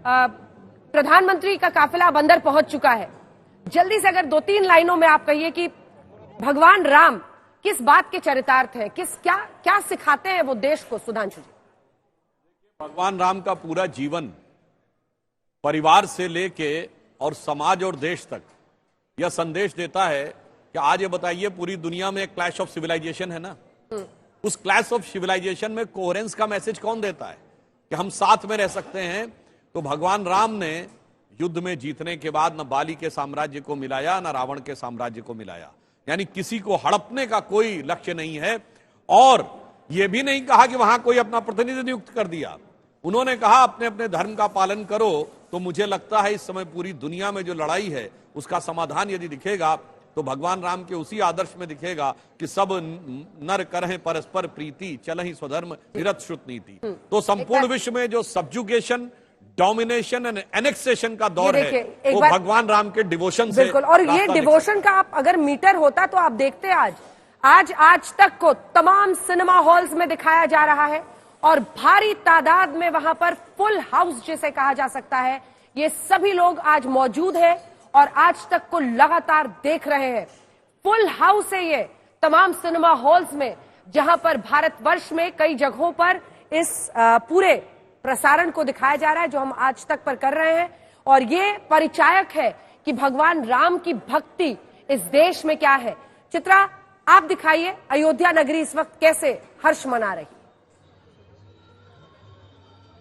प्रधानमंत्री का काफिला अब अंदर पहुंच चुका है। जल्दी से अगर 2-3 लाइनों में आप कहिए कि भगवान राम किस बात के चरितार्थ हैं, क्या सिखाते हैं वो देश को, सुधांशु जी? भगवान राम का पूरा जीवन परिवार से लेके और समाज और देश तक यह संदेश देता है कि आज ये बताइए पूरी दुनिया में एक क्लैश ऑफ सिविलाइजेशन है ना, उस क्लैश ऑफ सिविलाइजेशन में कोहेरेंस का मैसेज कौन देता है कि हम साथ में रह सकते हैं? तो भगवान राम ने युद्ध में जीतने के बाद न बाली के साम्राज्य को मिलाया न रावण के साम्राज्य को मिलाया, यानी किसी को हड़पने का कोई लक्ष्य नहीं है। और यह भी नहीं कहा कि वहां कोई अपना प्रतिनिधि नियुक्त कर दिया, उन्होंने कहा अपने अपने धर्म का पालन करो। तो मुझे लगता है इस समय पूरी दुनिया में जो लड़ाई है उसका समाधान यदि दिखेगा तो भगवान राम के उसी आदर्श में दिखेगा कि सब नर करें परस्पर प्रीति, चलहि स्वधर्म निरत श्रुत नीति। तो संपूर्ण विश्व में जो सब्जुगेशन, डोमिनेशन एंड एनेक्सेशन का दौर है वो भगवान राम के डिवोशन से, बिल्कुल। और ये डिवोशन का आप अगर मीटर होता तो आप देखते आज तक को तमाम सिनेमा हॉल्स में दिखाया जा रहा है और भारी तादाद में वहां पर फुल हाउस जिसे कहा जा सकता है, ये सभी लोग आज मौजूद है और आज तक को लगातार देख रहे हैं। फुल हाउस है ये तमाम सिनेमा हॉल्स में, जहां पर भारतवर्ष में कई जगहों पर इस पूरे प्रसारण को दिखाया जा रहा है जो हम आज तक पर कर रहे हैं। और ये परिचायक है कि भगवान राम की भक्ति इस देश में क्या है। चित्रा, आप दिखाइए अयोध्या नगरी इस वक्त कैसे हर्ष मना रही।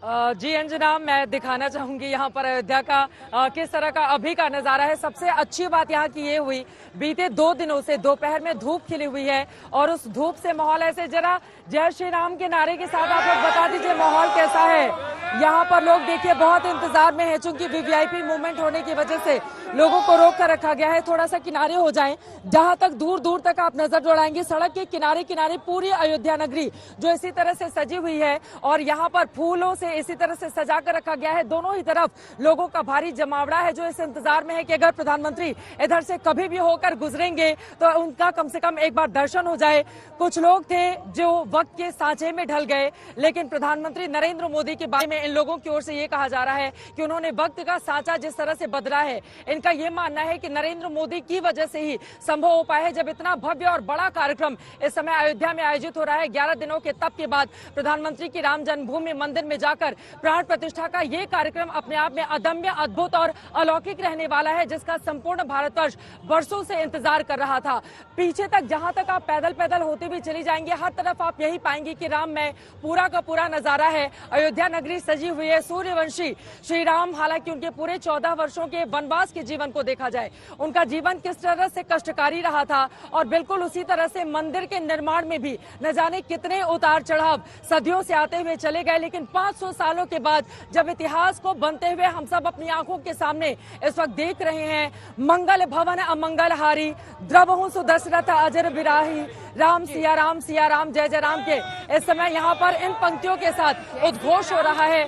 जी अंजना, मैं दिखाना चाहूंगी यहाँ पर अयोध्या का किस तरह का अभी का नजारा है। सबसे अच्छी बात यहाँ की ये हुई, बीते 2 दिनों से दोपहर में धूप खिली हुई है और उस धूप से माहौल ऐसे, जरा जय श्री राम के नारे के साथ आप लोग बता दीजिए माहौल कैसा है। यहाँ पर लोग देखिए बहुत इंतजार में है, चूंकि वीवीआईपी मूवमेंट होने की वजह से लोगों को रोक कर रखा गया है। थोड़ा सा किनारे हो जाएं, जहां तक दूर दूर तक आप नजर दौड़ाएंगे सड़क के किनारे किनारे पूरी अयोध्या नगरी जो इसी तरह से सजी हुई है और यहाँ पर फूलों से इसी तरह से सजा कर रखा गया है। दोनों ही तरफ लोगों का भारी जमावड़ा है जो इस इंतजार में है कि अगर प्रधानमंत्री इधर से कभी भी होकर गुजरेंगे तो उनका कम से कम एक बार दर्शन हो जाए। कुछ लोग थे जो वक्त के सांचे में ढल गए, लेकिन प्रधानमंत्री नरेंद्र मोदी के बारे में इन लोगों की ओर से ये कहा जा रहा है कि उन्होंने वक्त का सांचा जिस तरह से बदला है, इनका यह मानना है कि नरेंद्र मोदी की वजह से ही संभव हो पाया है। जब इतना भव्य और बड़ा कार्यक्रम इस समय अयोध्या में आयोजित हो रहा है, 11 दिनों के तप के बाद प्रधानमंत्री की राम जन्मभूमि मंदिर में जाकर प्राण प्रतिष्ठा का ये कार्यक्रम अपने आप में अदम्य, अद्भुत और अलौकिक रहने वाला है, जिसका संपूर्ण भारतवर्ष वर्षों से इंतजार कर रहा था। पीछे तक जहां तक आप पैदल होते भी चली जाएंगे, हर तरफ आप यही पाएंगे कि राम में पूरा का पूरा नजारा है। अयोध्या नगरी सजी हुई है। सूर्यवंशी श्री राम, हालांकि उनके पूरे 14 वर्षों के वनवास के जीवन को देखा जाए, उनका जीवन किस तरह से कष्टकारी रहा था और बिल्कुल उसी तरह से मंदिर के निर्माण में भी न जाने कितने उतार चढ़ाव सदियों से आते हुए चले गए। लेकिन 500 सालों के बाद जब इतिहास को बनते हुए हम सब अपनी आंखों के सामने इस वक्त देख रहे हैं, मंगल भवन अमंगल हारी, द्रवहु सुदशरथ अजर बिराही, राम सिया राम जय जय राम के इस समय यहाँ पर इन पंक्तियों के साथ उद्घोष हो रहा है।